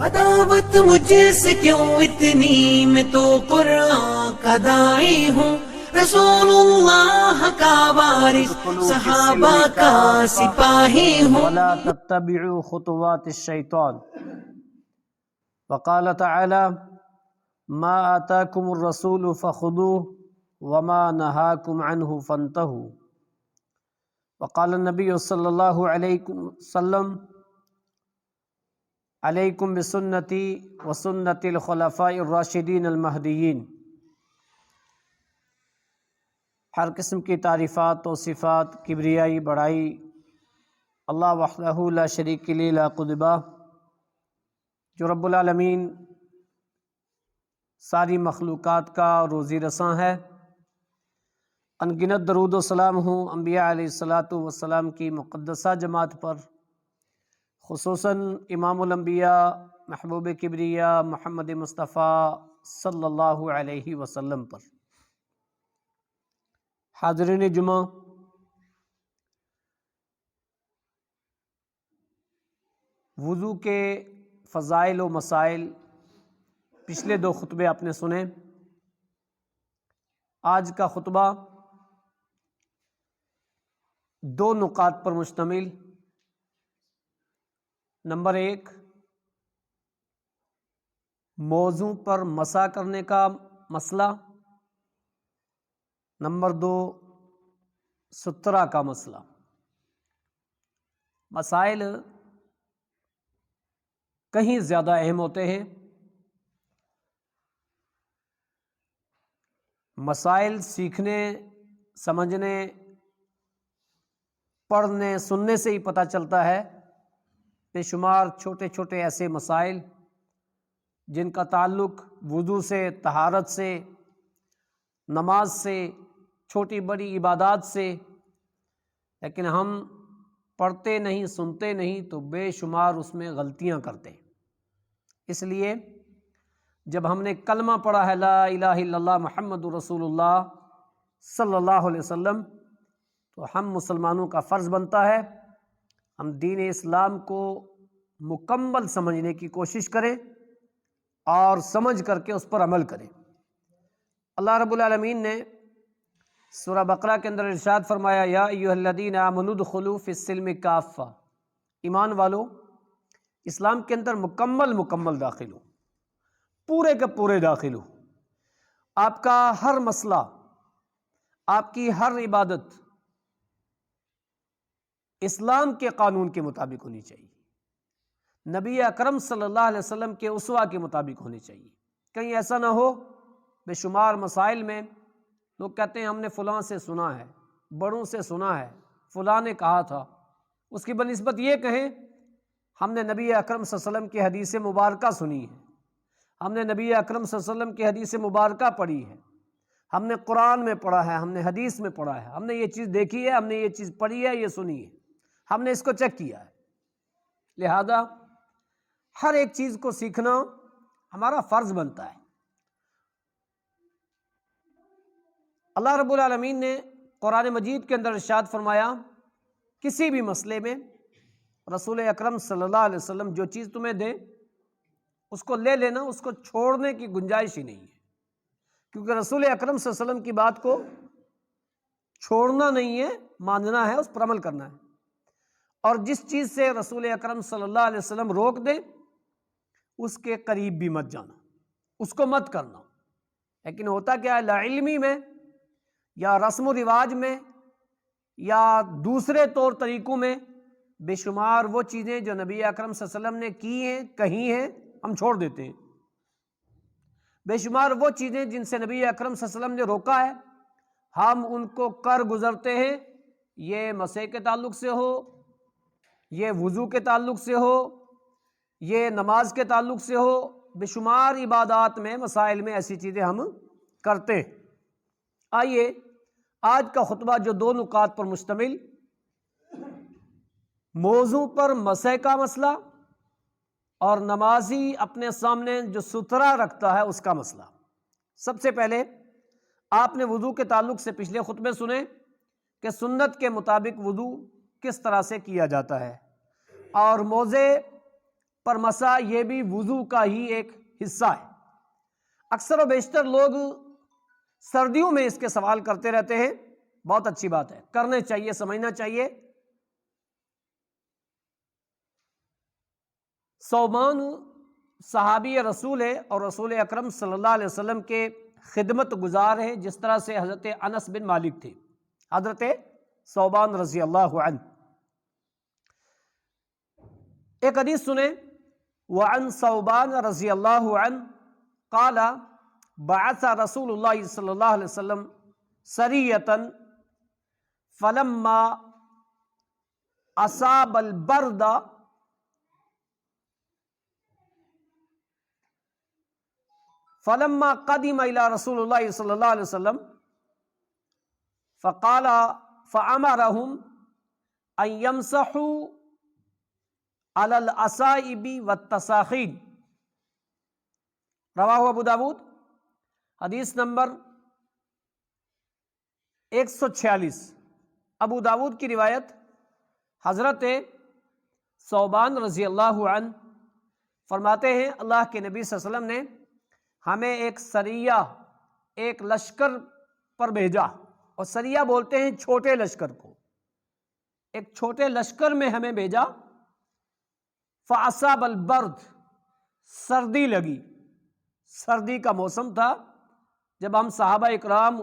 عداوت مجھ سے کیوں اتنی، میں تو قرآن کا داعی ہوں، رسول اللہ کا وارث، صحابہ کا سپاہی ہوں۔ ولا تتبعوا خطوات الشیطان، وقال تعالی ما آتاکم الرسول فخذوه وما نهاکم عنہ فانتہوا، وقال النبی صلی اللہ علیہ وسلم علیکم بسنتی وسنت الخلفاء الراشدین المہدیین۔ ہر قسم کی تعریفات و صفات، کبریائی، بڑائی اللہ وحدہ لا شریک له لا قدبہ، جو رب العالمین ساری مخلوقات کا روزی رساں ہے۔ انگنت درود و سلام ہوں انبیاء علیہ الصلاۃ والسلام کی مقدسہ جماعت پر، خصوصاً امام الانبیاء محبوب کبریا محمد مصطفیٰ صلی اللہ علیہ وسلم پر۔ حاضرین جمعہ، وضو کے فضائل و مسائل پچھلے 2 خطبے آپ نے سنے۔ آج کا خطبہ 2 نکات پر مشتمل۔ نمبر 1، موضوع پر مسح کرنے کا مسئلہ۔ نمبر 2، سترہ کا مسئلہ۔ مسائل کہیں زیادہ اہم ہوتے ہیں۔ مسائل سیکھنے، سمجھنے، پڑھنے، سننے سے ہی پتہ چلتا ہے۔ بے شمار چھوٹے چھوٹے ایسے مسائل جن کا تعلق وضو سے، طہارت سے، نماز سے، چھوٹی بڑی عبادات سے، لیکن ہم پڑھتے نہیں، سنتے نہیں، تو بے شمار اس میں غلطیاں کرتے ہیں۔ اس لیے جب ہم نے کلمہ پڑھا ہے لا الہ الا اللہ محمد رسول اللہ صلی اللہ علیہ وسلم، تو ہم مسلمانوں کا فرض بنتا ہے ہم دین اسلام کو مکمل سمجھنے کی کوشش کریں اور سمجھ کر کے اس پر عمل کریں۔ اللہ رب العالمین نے سورہ بقرہ کے اندر ارشاد فرمایا یا ایھا الذین آمنوا ادخلوا فی السلم کافہ، ایمان والو اسلام کے اندر مکمل داخل ہو، پورے کے پورے داخل ہو۔ آپ کا ہر مسئلہ، آپ کی ہر عبادت اسلام کے قانون کے مطابق ہونی چاہیے، نبی اکرم صلی اللہ علیہ وسلم کے اسوہ کے مطابق ہونی چاہیے۔ کہیں ایسا نہ ہو بے شمار مسائل میں لوگ کہتے ہیں ہم نے فلاں سے سنا ہے، بڑوں سے سنا ہے، فلاں نے کہا تھا، اس کی بنسبت یہ کہیں ہم نے نبی اکرم صلی اللہ علیہ وسلم کی حدیث مبارکہ سنی ہے، ہم نے نبی اکرم صلی اللہ علیہ وسلم کی حدیث مبارکہ پڑھی ہے، ہم نے قرآن میں پڑھا ہے، ہم نے حدیث میں پڑھا ہے، ہم نے یہ چیز دیکھی ہے، ہم نے یہ چیز پڑھی ہے، یہ سنی ہے، ہم نے اس کو چیک کیا ہے۔ لہذا ہر ایک چیز کو سیکھنا ہمارا فرض بنتا ہے۔ اللہ رب العالمین نے قرآن مجید کے اندر ارشاد فرمایا کسی بھی مسئلے میں رسول اکرم صلی اللہ علیہ وسلم جو چیز تمہیں دے اس کو لے لینا، اس کو چھوڑنے کی گنجائش ہی نہیں ہے، کیونکہ رسول اکرم صلی اللہ علیہ وسلم کی بات کو چھوڑنا نہیں ہے، ماننا ہے، اس پر عمل کرنا ہے۔ اور جس چیز سے رسول اکرم صلی اللہ علیہ وسلم روک دے اس کے قریب بھی مت جانا، اس کو مت کرنا۔ لیکن ہوتا کیا ہے، لا علمی میں یا رسم و رواج میں یا دوسرے طور طریقوں میں بے شمار وہ چیزیں جو نبی اکرم صلی اللہ علیہ وسلم نے کی ہیں، کہی ہیں، ہم چھوڑ دیتے ہیں۔ بے شمار وہ چیزیں جن سے نبی اکرم صلی اللہ علیہ وسلم نے روکا ہے، ہم ان کو کر گزرتے ہیں۔ یہ مسح کے تعلق سے ہو، یہ وضو کے تعلق سے ہو، یہ نماز کے تعلق سے ہو، بے شمار عبادات میں، مسائل میں ایسی چیزیں ہم کرتے ہیں۔ آئیے آج کا خطبہ جو 2 نکات پر مشتمل، موضوع پر مسح کا مسئلہ اور نمازی اپنے سامنے جو سترہ رکھتا ہے اس کا مسئلہ۔ سب سے پہلے آپ نے وضو کے تعلق سے پچھلے خطبے سنے کہ سنت کے مطابق وضو کس طرح سے کیا جاتا ہے، اور موضع پر مسا یہ بھی وضو کا ہی ایک حصہ ہے۔ اکثر و بیشتر لوگ سردیوں میں اس کے سوال کرتے رہتے ہیں، بہت اچھی بات ہے، کرنے چاہیے، سمجھنا چاہیے۔ ثوبان صحابی رسول ہے اور رسول اکرم صلی اللہ علیہ وسلم کے خدمت گزار ہیں، جس طرح سے حضرت انس بن مالک تھے، حضرت ثوبان رضی اللہ عنہ۔ ایک حدیث سنیں، وعن ثوبان رضی اللہ عنہ قال بعث رسول اللہ صلی اللہ علیہ وسلم سریۃ فلما اصاب البرد فلما قدم الى رسول اللہ صلی اللہ علیہ وسلم فقال فامرهم ان يمسحوا على العصائب والتساخين، رواہ ابو داود، حدیث نمبر 146، ابو داود کی روایت۔ حضرت ثوبان رضی اللہ عنہ فرماتے ہیں اللہ کے نبی صلی اللہ علیہ وسلم نے ہمیں ایک سریہ، ایک لشکر پر بھیجا، اور سریہ بولتے ہیں چھوٹے لشکر کو، ایک چھوٹے لشکر میں ہمیں بھیجا۔ فَأَصَابَ الْبَرْدُ، سردی لگی، سردی کا موسم تھا۔ جب ہم صحابہ اکرام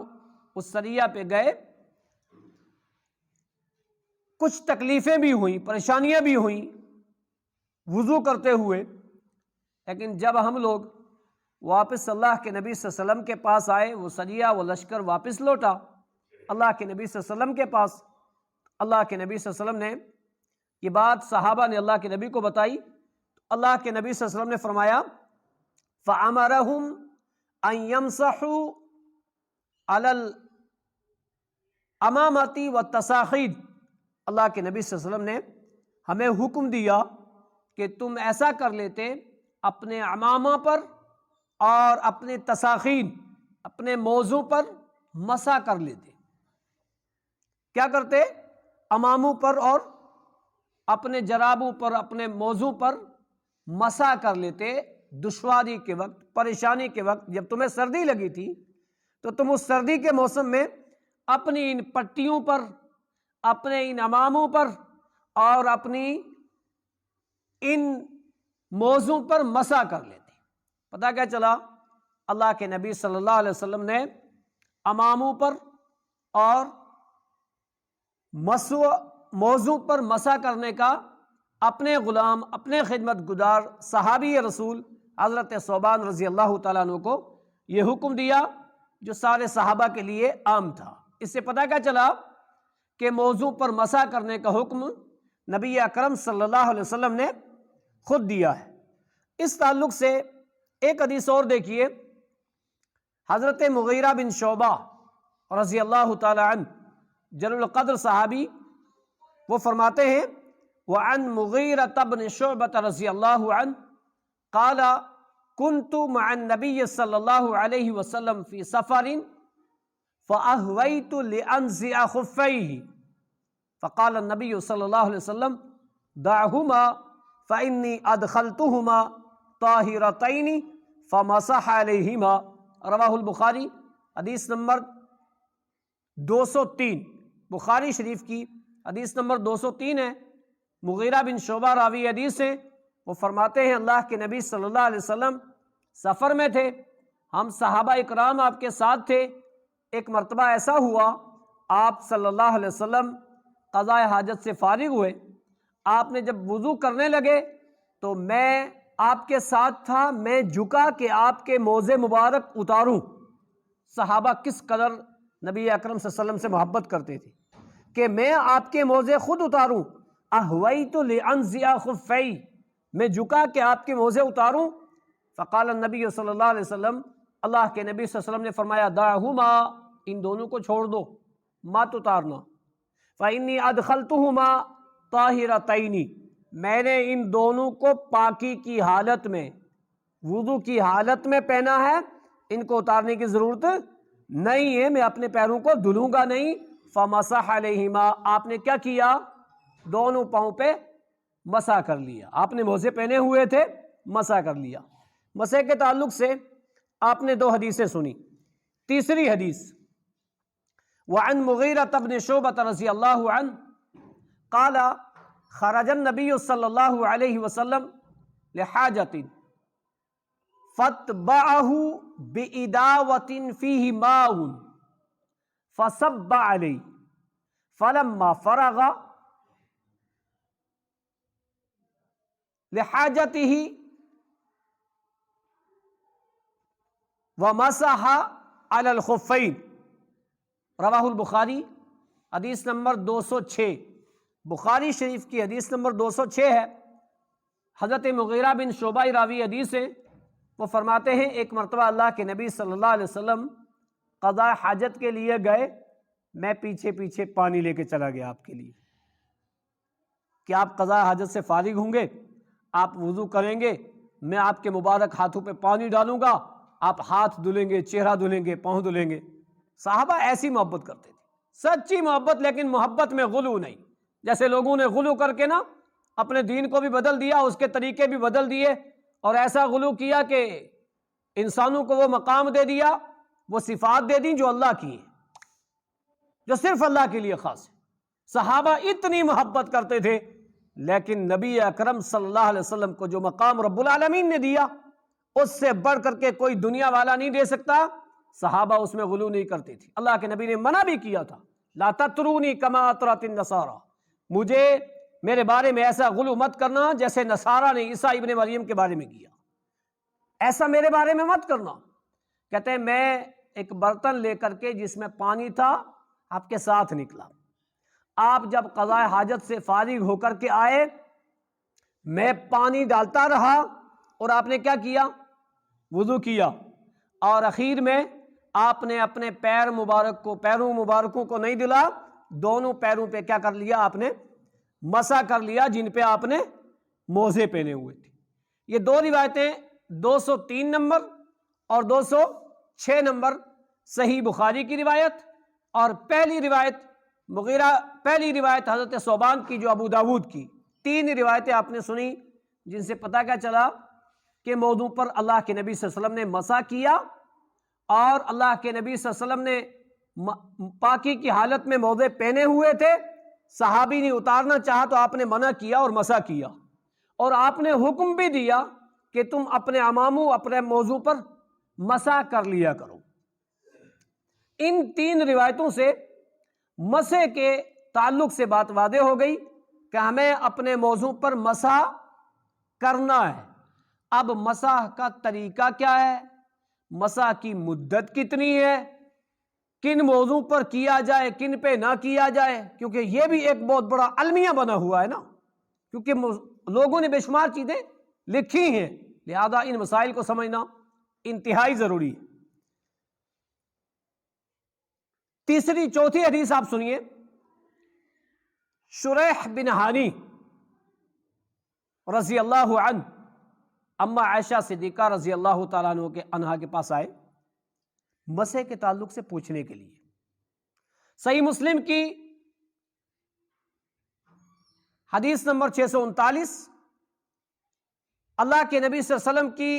اس سریہ پہ گئے، کچھ تکلیفیں بھی ہوئیں، پریشانیاں بھی ہوئیں وضو کرتے ہوئے، لیکن جب ہم لوگ واپس اللہ کے نبی صلی اللہ علیہ وسلم کے پاس آئے، وہ سریہ، وہ لشکر واپس لوٹا اللہ کے نبی صلی اللہ علیہ وسلم کے پاس۔ اللہ کے نبی صلی اللہ علیہ وسلم نے یہ بات صحابہ نے اللہ کے نبی کو بتائی، اللہ کے نبی صلی اللہ علیہ وسلم نے فرمایا فَأَمَرَهُمْ أَن يَمْسَحُوا عَلَى الْأَمَامَةِ وَالتَّسَاخِينِ، اللہ کے نبی صلی اللہ علیہ وسلم نے ہمیں حکم دیا کہ تم ایسا کر لیتے، اپنے عمامہ پر اور اپنے تساخین، اپنے موضوع پر مسح کر لیتے۔ کیا کرتے؟ عماموں پر اور اپنے جرابوں پر، اپنے موضوع پر مسح کر لیتے۔ دشواری کے وقت، پریشانی کے وقت، جب تمہیں سردی لگی تھی تو تم اس سردی کے موسم میں اپنی ان پٹیوں پر، اپنے ان عماموں پر اور اپنی ان موضوع پر مسح کر لیتے۔ پتہ کیا چلا؟ اللہ کے نبی صلی اللہ علیہ وسلم نے عماموں پر اور موضوع پر مسح کرنے کا اپنے غلام، اپنے خدمت گزار صحابی رسول حضرت ثوبان رضی اللہ تعالیٰ عنہ کو یہ حکم دیا، جو سارے صحابہ کے لیے عام تھا۔ اس سے پتہ کیا چلا کہ موضوع پر مسح کرنے کا حکم نبی اکرم صلی اللہ علیہ وسلم نے خود دیا ہے۔ اس تعلق سے ایک حدیث اور دیکھیے، حضرت مغیرہ بن شعبہ رضی اللہ تعالی عنہ، جلیل القدر صحابی، وہ فرماتے ہیں وعن مغیرہ بن شعبہ رضی اللہ عنہ قال كنت مع النبي صلی اللہ علیہ وسلم فی سفر فأهویت لأنزع خفیہ فقال النبی صلی اللہ علیہ وسلم دعہما فإنی ادخلتہما طاہرتین فمسح علیہما، رواہ البخاری، حدیث نمبر 203، بخاری شریف کی حدیث نمبر 203 ہے۔ مغیرہ بن شعبہ راوی حدیث ہیں، وہ فرماتے ہیں اللہ کے نبی صلی اللہ علیہ وسلم سفر میں تھے، ہم صحابہ اکرام آپ کے ساتھ تھے۔ ایک مرتبہ ایسا ہوا، آپ صلی اللہ علیہ وسلم قضاء حاجت سے فارغ ہوئے، آپ نے جب وضو کرنے لگے تو میں آپ کے ساتھ تھا، میں جھکا کہ آپ کے موزے مبارک اتاروں۔ صحابہ کس قدر نبی اکرم صلی اللہ علیہ وسلم سے محبت کرتے تھے کہ میں آپ کے موزے خود اتاروں۔ احویت لانزع خفی، میں جھکا کہ آپ کے موزے اتاروں۔ فقال النبی صلی اللہ علیہ وسلم، اللہ کے نبی صلی اللہ علیہ وسلم نے فرمایا دعہما، ان دونوں کو چھوڑ دو، مت اتارنا۔ فإنی ادخلتہما طاہرتین، میں نے ان دونوں کو پاکی کی حالت میں، وضو کی حالت میں پہنا ہے، ان کو اتارنے کی ضرورت نہیں ہے، میں اپنے پیروں کو دھلوں گا نہیں۔ فمسح علیہما، آپ نے کیا کیا؟ دونوں پاؤں پہ مسح کر لیا. آپ نے موزے پہنے ہوئے تھے, مسح کر لیا. مسح کے تعلق سے آپ نے 2 حدیثیں سنی. تیسری حدیث, وعن مغیرة بن شعبة رضی اللہ عنہ قال خرج النبی صلی اللہ علیہ وسلم لحاجۃ فاتبعه بإداوة فيه ماء فصب عليه فلما فرغ لحاجته ومسح على الخفين. رواہ البخاری, حدیث نمبر 206. بخاری شریف کی حدیث نمبر 206 ہے. حضرت مغیرہ بن شعبہ راوی حدیث ہیں. وہ فرماتے ہیں ایک مرتبہ اللہ کے نبی صلی اللہ علیہ وسلم قضاء حاجت کے لیے گئے, میں پیچھے پیچھے پانی لے کے چلا گیا آپ کے لیے کہ آپ قضاء حاجت سے فارغ ہوں گے, آپ وضو کریں گے, میں آپ کے مبارک ہاتھوں پہ پانی ڈالوں گا, آپ ہاتھ دھلیں گے, چہرہ دھلیں گے, پاؤں دھلیں گے. صحابہ ایسی محبت کرتے تھے, سچی محبت, لیکن محبت میں غلو نہیں. جیسے لوگوں نے غلو کر کے نا اپنے دین کو بھی بدل دیا, اس کے طریقے بھی بدل دیے, اور ایسا غلو کیا کہ انسانوں کو وہ مقام دے دیا, وہ صفات دے دیں جو اللہ کی ہیں, جو صرف اللہ کے لیے خاص ہے. صحابہ اتنی محبت کرتے تھے, لیکن نبی اکرم صلی اللہ علیہ وسلم کو جو مقام رب العالمین نے دیا اس سے بڑھ کر کے کوئی دنیا والا نہیں دے سکتا. صحابہ اس میں غلو نہیں کرتے تھے. اللہ کے نبی نے منع بھی کیا تھا, لا تطرونی کما اطرت النصارى, مجھے میرے بارے میں ایسا غلو مت کرنا جیسے نصارہ نے عیسیٰ ابن مریم کے بارے میں کیا, ایسا میرے بارے میں مت کرنا. کہتے ہیں میں ایک برتن لے کر کے جس میں پانی تھا آپ کے ساتھ نکلا, آپ جب قضاء حاجت سے فارغ ہو کر کے آئے, میں پانی ڈالتا رہا اور آپ نے کیا کیا, وضو کیا, اور اخیر میں آپ نے اپنے پیروں مبارکوں کو نہیں دلا, دونوں پیروں پہ کیا کر لیا, آپ نے مسح کر لیا جن پہ آپ نے موزے پہنے ہوئے تھے. یہ 2 روایتیں 203 نمبر اور 206 نمبر صحیح بخاری کی روایت, اور پہلی روایت حضرت ثوبان کی جو ابو داود کی. 3 روایتیں آپ نے سنی جن سے پتہ کیا چلا کہ موضوع پر اللہ کے نبی صلی اللہ علیہ وسلم نے مسح کیا, اور اللہ کے نبی صلی اللہ علیہ وسلم نے پاکی کی حالت میں موزے پہنے ہوئے تھے. صحابی نے اتارنا چاہا تو آپ نے منع کیا اور مسح کیا, اور آپ نے حکم بھی دیا کہ تم اپنے اماموں اپنے موضوع پر مسح کر لیا کرو. ان 3 روایتوں سے مسح کے تعلق سے بات واضح ہو گئی کہ ہمیں اپنے موضوع پر مسح کرنا ہے. اب مسح کا طریقہ کیا ہے, مسح کی مدت کتنی ہے, کن موضوع پر کیا جائے کن پہ نہ کیا جائے, کیونکہ یہ بھی ایک بہت بڑا المیہ بنا ہوا ہے نا, کیونکہ لوگوں نے بے شمار چیزیں لکھی ہیں, لہذا ان مسائل کو سمجھنا انتہائی ضروری ہے. تیسری چوتھی حدیث آپ سنیے. شریح بن ہانی رضی اللہ عنہ اما عائشہ صدیقہ رضی اللہ تعالیٰ عنہ کے پاس آئے مسح کے تعلق سے پوچھنے کے لیے. صحیح مسلم کی حدیث نمبر 639, اللہ کے نبی صلی اللہ علیہ وسلم کی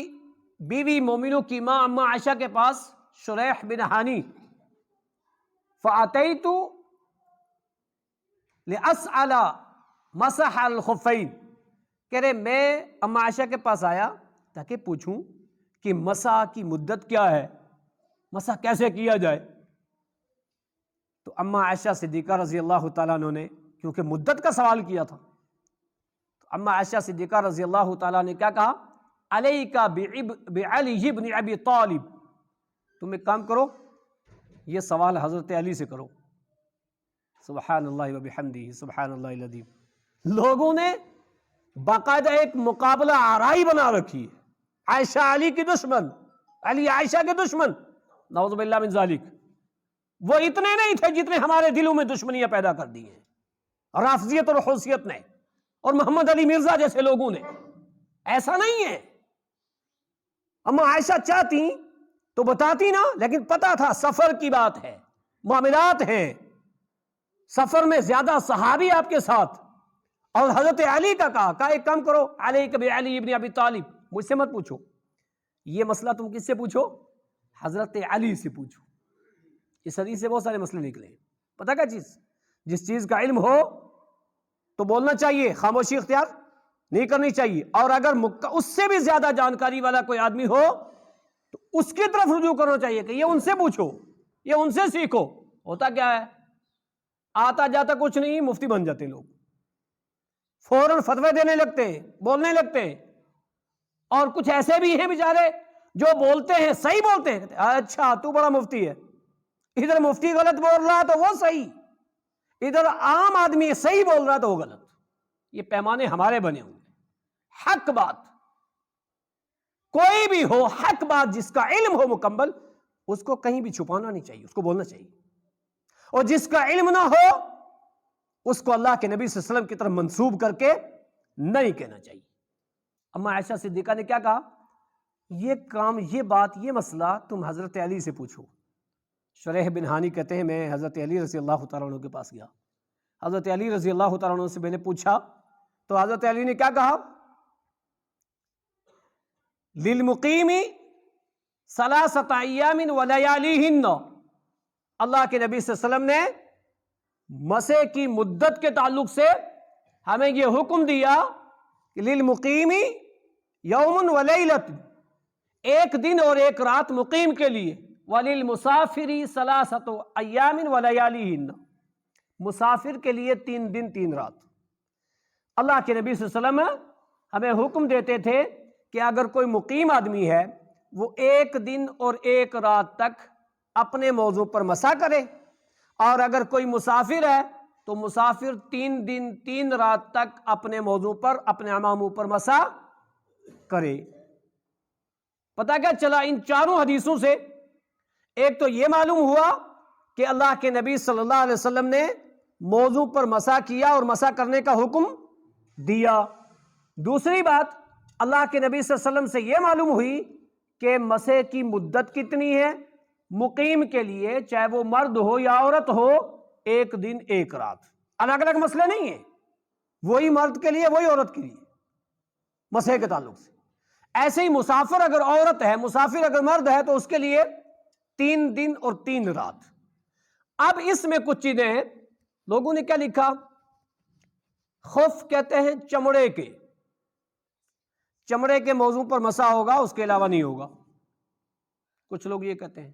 بیوی مومنوں کی ماں اما عائشہ کے پاس شریح بن ہانی, فَأَتَيْتُ لِأَسْأَلَ مَسَحَ الْخُفَّيْنِ, کہہ رہے میں اما عائشہ کے پاس آیا تاکہ پوچھوں کہ مسح کی مدت کیا ہے, مسح کیسے کیا جائے. تو اما عائشہ صدیقہ رضی اللہ تعالیٰ عنہ نے کیونکہ مدت کا سوال کیا تھا, تو اما عائشہ صدیقہ رضی اللہ تعالیٰ نے کیا کہا, علیکا بعلی بن ابی طالب, تم ایک کام کرو یہ سوال حضرت علی سے کرو. سبحان اللہ وبحمدہ سبحان اللہ العظیم. لوگوں نے باقاعدہ ایک مقابلہ آرائی بنا رکھی ہے, عائشہ علی کی دشمن, علی عائشہ کے دشمن, نعوذ باللہ من ذالک. وہ اتنے نہیں تھے جتنے ہمارے دلوں میں دشمنیاں پیدا کر دی ہیں رافضیت اور حوثیت نے اور محمد علی مرزا جیسے لوگوں نے. ایسا نہیں ہے. اما عائشہ چاہتی تو بتاتی نا, لیکن پتا تھا سفر کی بات ہے, معاملات ہیں, سفر میں زیادہ صحابی آپ کے ساتھ, اور حضرت علی کا کہا ایک کام کرو، علیک بعلی ابن ابی طالب، مجھ سے مت پوچھو یہ مسئلہ، تم کس سے پوچھو؟ حضرت علی سے پوچھو۔ اس حدیث سے بہت سارے مسئلے نکلے ہیں۔ پتہ کیا چیز؟ جس چیز کا علم ہو تو بولنا چاہیے، خاموشی اختیار نہیں کرنی چاہیے، اور اگر اس سے بھی زیادہ جانکاری والا کوئی آدمی ہو تو اس کی طرف رجوع کرنا چاہیے کہ یہ ان سے پوچھو، یہ ان سے سیکھو۔ ہوتا کیا ہے، آتا جاتا کچھ نہیں، مفتی بن جاتے لوگ، فوراً فتوے دینے لگتے ہیں، بولنے لگتے ہیں۔ اور کچھ ایسے بھی ہیں بیچارے جو بولتے ہیں، صحیح بولتے ہیں، اچھا تو بڑا مفتی ہے، ادھر مفتی غلط بول رہا تو وہ صحیح، ادھر عام آدمی صحیح بول رہا تو وہ غلط۔ یہ پیمانے ہمارے بنے ہوئے۔ حق بات کوئی بھی ہو، حق بات جس کا علم ہو مکمل، اس کو کہیں بھی چھپانا نہیں چاہیے، اس کو بولنا چاہیے۔ اور جس کا علم نہ ہو اس کو اللہ کے نبی صلی اللہ علیہ وسلم کی طرف منسوب کر کے نہیں کہنا چاہیے۔ اما عائشہ صدیقہ نے کیا کہا؟ یہ کام، یہ بات، یہ مسئلہ تم حضرت علی سے پوچھو۔ شریح بن ہانی کہتے ہیں میں حضرت علی رضی اللہ تعالیٰ عنہ کے پاس گیا، حضرت علی رضی اللہ تعالیٰ عنہ سے میں نے پوچھا تو حضرت علی نے کیا کہا؟ للمقیم ثلاثۃ ایام ولیالیہن، اللہ کے نبی صلی اللہ علیہ وسلم نے مسح کی مدت کے تعلق سے ہمیں یہ حکم دیا کہ للمقیم یوم ولیلۃ، ایک دن اور ایک رات مقیم کے لیے، وللمسافر ثلاثۃ ایام ولیالیہن، مسافر کے لیے 3 دن 3 رات۔ اللہ کے نبی صلی اللہ علیہ وسلم ہمیں حکم دیتے تھے کہ اگر کوئی مقیم آدمی ہے وہ 1 دن اور 1 رات تک اپنے موضوع پر مسح کرے، اور اگر کوئی مسافر ہے تو مسافر 3 دن 3 رات تک اپنے موضوع پر، اپنے اماموں پر مسح کرے۔ پتہ کیا چلا ان چاروں حدیثوں سے؟ ایک تو یہ معلوم ہوا کہ اللہ کے نبی صلی اللہ علیہ وسلم نے موضوع پر مسح کیا اور مسح کرنے کا حکم دیا۔ دوسری بات، اللہ کے نبی صلی اللہ علیہ وسلم سے یہ معلوم ہوئی کہ مسح کی مدت کتنی ہے مقیم کے لیے، چاہے وہ مرد ہو یا عورت ہو، 1 دن 1 رات، الگ الگ مسئلے نہیں ہیں، وہی مرد کے لیے وہی عورت کے لیے مسح کے تعلق سے۔ ایسے ہی مسافر اگر عورت ہے، مسافر اگر مرد ہے تو اس کے لیے 3 دن اور 3 رات۔ اب اس میں کچھ چیزیں ہیں، لوگوں نے کیا لکھا؟ خف کہتے ہیں چمڑے کے موضوع پر مسح ہوگا، اس کے علاوہ نہیں ہوگا۔ کچھ لوگ یہ کہتے ہیں،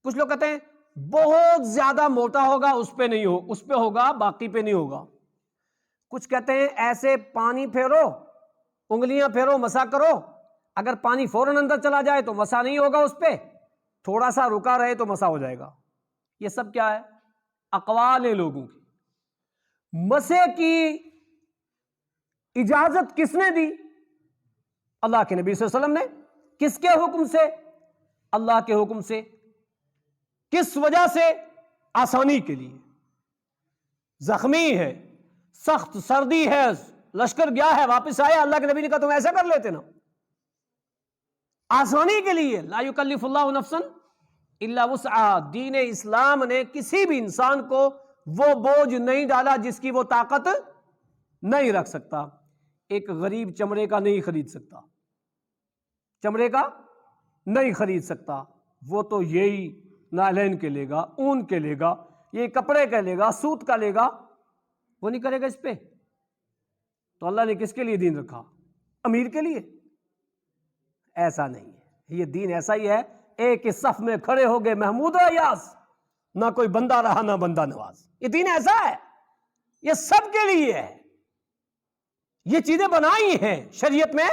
کچھ لوگ کہتے ہیں بہت زیادہ موٹا ہوگا، اس پہ نہیں ہو، اس پہ ہوگا، باقی پہ نہیں ہوگا۔ کچھ کہتے ہیں ایسے پانی پھیرو، انگلیاں پھیرو، مسح کرو، اگر پانی فوراً اندر چلا جائے تو مسح نہیں ہوگا اس پہ، تھوڑا سا رکا رہے تو مسح ہو جائے گا۔ یہ سب کیا ہے؟ اقوال ہیں لوگوں کی۔ مسح کی اجازت کس نے دی؟ اللہ کے نبی صلی اللہ علیہ وسلم نے۔ کس کے حکم سے؟ اللہ کے حکم سے۔ کس وجہ سے؟ آسانی کے لیے۔ زخمی ہے، سخت سردی ہے، لشکر گیا ہے، واپس آیا، اللہ کے نبی نے کہا تم ایسا کر لیتے نا، آسانی کے لیے۔ لا یکلف اللہ نفسا الا وسعہا، دین اسلام نے کسی بھی انسان کو وہ بوجھ نہیں ڈالا جس کی وہ طاقت نہیں رکھ سکتا۔ ایک غریب چمڑے کا نہیں خرید سکتا، چمڑے کا نہیں خرید سکتا، وہ تو یہی نالین کے لے گا، اون کے لے گا، یہ کپڑے کا لے گا، سوت کا لے گا، وہ نہیں کرے گا اس پہ۔ تو اللہ نے کس کے لیے دین رکھا؟ امیر کے لیے؟ ایسا نہیں ہے، یہ دین ایسا ہی ہے، ایک ہی صف میں کھڑے ہو گئے محمود و ایاز، نہ کوئی بندہ رہا نہ بندہ نواز۔ یہ دین ایسا ہے، یہ سب کے لیے ہے، یہ چیزیں بنائی ہیں، شریعت میں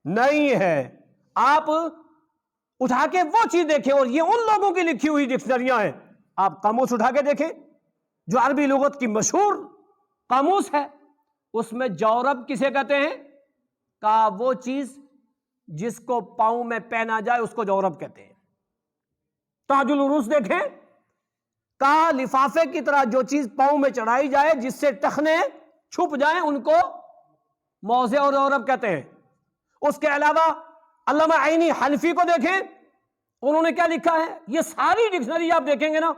نہیں ہے۔ آپ اٹھا کے وہ چیز دیکھیں، اور یہ ان لوگوں کی لکھی ہوئی ڈکشنریاں ہیں، آپ قاموس اٹھا کے دیکھیں جو عربی لغت کی مشہور قاموس ہے، اس میں جورب کسے کہتے ہیں؟ کہا وہ چیز جس کو پاؤں میں پہنا جائے اس کو جورب کہتے ہیں۔ تاج العروس دیکھیں، کہا لفافے کی طرح جو چیز پاؤں میں چڑھائی جائے جس سے ٹخنے چھپ جائیں ان کو موزے اور جورب کہتے ہیں۔ اس کے علاوہ علامہ عینی حنفی کو دیکھیں، انہوں نے کیا لکھا ہے، یہ ساری ڈکشنری آپ دیکھیں گے نا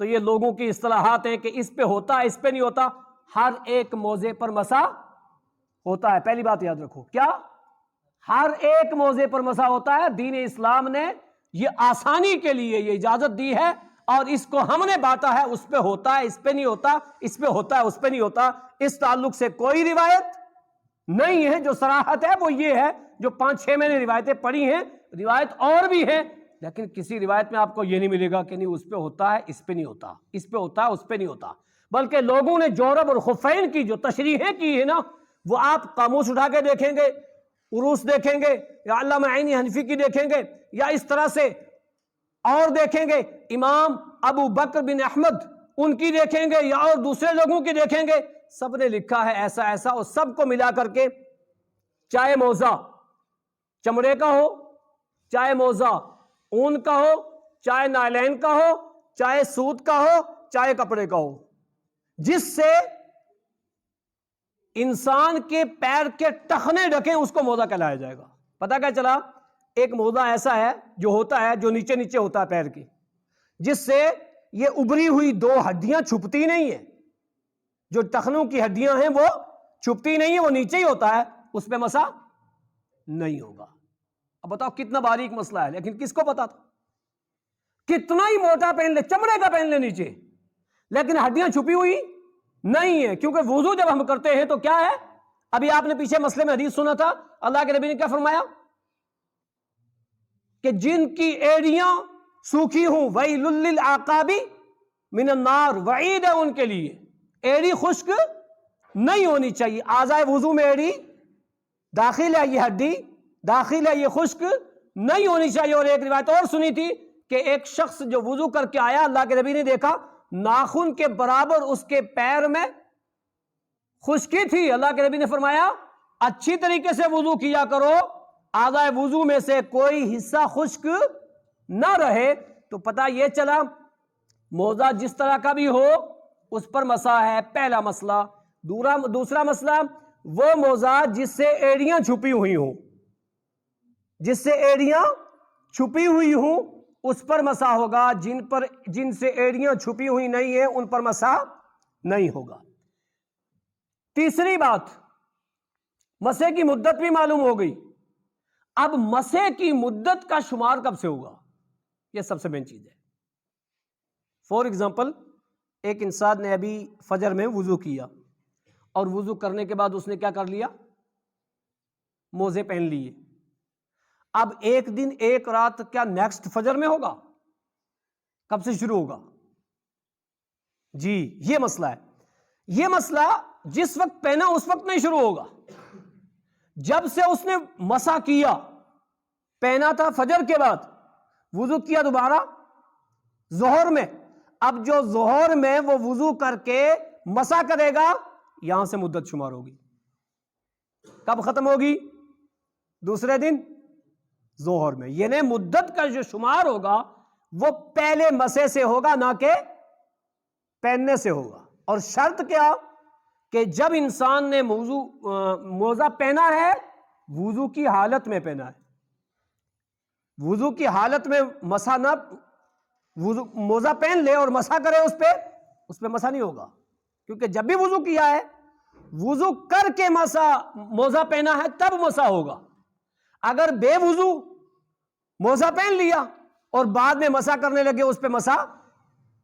تو یہ لوگوں کی اصطلاحات ہیں کہ اس پہ ہوتا ہے، اس پہ نہیں ہوتا، ہر ایک موضع پر مسا ہوتا ہے. پہلی بات یاد رکھو, کیا ہر ایک موضع پر مسا ہوتا ہے. دین اسلام نے یہ آسانی کے لیے یہ اجازت دی ہے, اور اس کو ہم نے بانٹا ہے. اس پہ ہوتا ہے, اس پہ نہیں ہوتا, اس پہ ہوتا ہے, اس پہ نہیں ہوتا. اس تعلق سے کوئی روایت نہیں ہے. جو صراحت ہے وہ یہ ہے, جو 5-6 میں نے روایتیں پڑھی ہیں, روایت اور بھی ہیں, لیکن کسی روایت میں آپ کو یہ نہیں ملے گا کہ نہیں اس پہ ہوتا ہے, اس پہ نہیں ہوتا, اس پہ ہوتا ہے, اس پہ نہیں ہوتا. بلکہ لوگوں نے جورب اور خفین کی جو تشریحیں کی ہے نا, وہ آپ قاموس اٹھا کے دیکھیں گے, عروس دیکھیں گے, یا علامہ عینی حنفی کی دیکھیں گے, یا اس طرح سے اور دیکھیں گے, امام ابو بکر بن احمد ان کی دیکھیں گے, یا اور دوسرے لوگوں کی دیکھیں گے, سب نے لکھا ہے ایسا ایسا. اور سب کو ملا کر کے, چاہے موزہ چمڑے کا ہو, چاہے موزہ اون کا ہو, چاہے نائلین کا ہو, چاہے سوت کا ہو, چاہے کپڑے کا ہو, جس سے انسان کے پیر کے ٹخنے ڈھکیں, اس کو موزہ کہلایا جائے گا. پتہ کیا چلا؟ ایک موزہ ایسا ہے جو ہوتا ہے, جو نیچے نیچے ہوتا ہے پیر کے, جس سے یہ ابری ہوئی 2 ہڈیاں چھپتی نہیں ہیں. جو ٹخنوں کی ہڈیاں ہیں وہ چھپتی نہیں ہیں, وہ نیچے ہی ہوتا ہے, اس پہ مسا نہیں ہوگا. اب بتاؤ کتنا باریک مسئلہ ہے, لیکن کس کو پتا تھا؟ کتنا ہی موٹا پہن لے, چمڑے کا پہن لے نیچے, لیکن ہڈیاں چھپی ہوئی نہیں ہے. کیونکہ وضو جب ہم کرتے ہیں تو کیا ہے, ابھی آپ نے پیچھے مسئلے میں حدیث سنا تھا, اللہ کے نبی نے کیا فرمایا کہ جن کی ایڑیاں سوکھی ہوں وَيْلٌ لِّلْعَقَابِ مِنَ النَّارِ, وعید ہے ان کے لیے. ایڑی خشک نہیں ہونی چاہیے. اعضائے وضو میں ایڑی داخل ہے, یہ ہڈی داخل ہے, یہ خشک نہیں ہونی چاہیے. اور ایک روایت اور سنی تھی کہ ایک شخص جو وضو کر کے آیا, اللہ کے نبی نے دیکھا ناخن کے برابر اس کے پیر میں خشکی تھی. اللہ کے نبی نے فرمایا اچھی طریقے سے وضو کیا کرو, اعضائے وضو میں سے کوئی حصہ خشک نہ رہے. تو پتہ یہ چلا موزہ جس طرح کا بھی ہو اس پر مسا ہے. پہلا مسئلہ. دوسرا مسئلہ, وہ موزہ جس سے ایڑیاں چھپی ہوئی ہوں, جس سے ایڑیاں چھپی ہوئی ہوں اس پر مسا ہوگا. جن سے ایڑیاں چھپی ہوئی نہیں ہیں ان پر مسا نہیں ہوگا. تیسری بات, مسے کی مدت بھی معلوم ہو گئی. اب مسے کی مدت کا شمار کب سے ہوگا, یہ سب سے مین چیز ہے. فور ایگزامپل, ایک انسان نے ابھی فجر میں وضو کیا, اور وضو کرنے کے بعد اس نے کیا کر لیا, موزے پہن لیے. اب ایک دن ایک رات کیا نیکسٹ فجر میں ہوگا, کب سے شروع ہوگا؟ جی یہ مسئلہ ہے. یہ مسئلہ جس وقت پہنا اس وقت نہیں شروع ہوگا. جب سے اس نے مسا کیا, پہنا تھا فجر کے بعد, وضو کیا دوبارہ ظہر میں, اب جو ظہر میں وہ وضو کر کے مسا کرے گا, یہاں سے مدت شمار ہوگی. کب ختم ہوگی؟ دوسرے دن ظہر میں. یعنی مدت کا جو شمار ہوگا وہ پہلے مسے سے ہوگا, نہ کہ پہننے سے ہوگا. اور شرط کیا کہ جب انسان نے موزہ پہنا ہے وضو کی حالت میں پہنا ہے. وضو کی حالت میں مسا نہ, موزہ پہن لے اور مسا کرے اس پہ مسا نہیں ہوگا. کیونکہ جب بھی وضو کیا ہے, وضو کر کے موزہ پہنا ہے تب مسا ہوگا. اگر بے وضو موزہ پہن لیا اور بعد میں مسا کرنے لگے, اس پہ مسا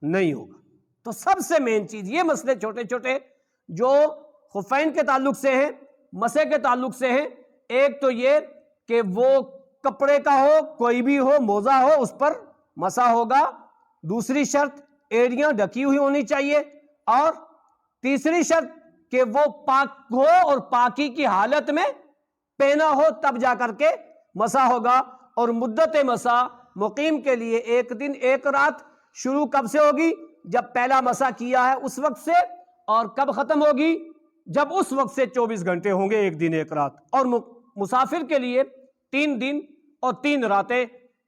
نہیں ہوگا. تو سب سے مین چیز, یہ مسئلے چھوٹے چھوٹے جو خفین کے تعلق سے ہیں, مسے کے تعلق سے ہیں. ایک تو یہ کہ وہ کپڑے کا ہو, کوئی بھی ہو, موزہ ہو, اس پر مسا ہوگا. دوسری شرط ایڑیاں ڈھکی ہوئی ہونی چاہیے. اور تیسری شرط کہ وہ پاک ہو اور پاکی کی حالت میں پہنا ہو, تب جا کر کے مسا ہوگا. اور مدت مسا مقیم کے لیے ایک دن ایک رات شروع کب سے ہوگی؟ جب پہلا مسا کیا ہے اس وقت سے. اور کب ختم ہوگی؟ جب اس وقت سے 24 گھنٹے ہوں گے, ایک دن ایک رات. اور مسافر کے لیے 3 دن اور 3 راتیں.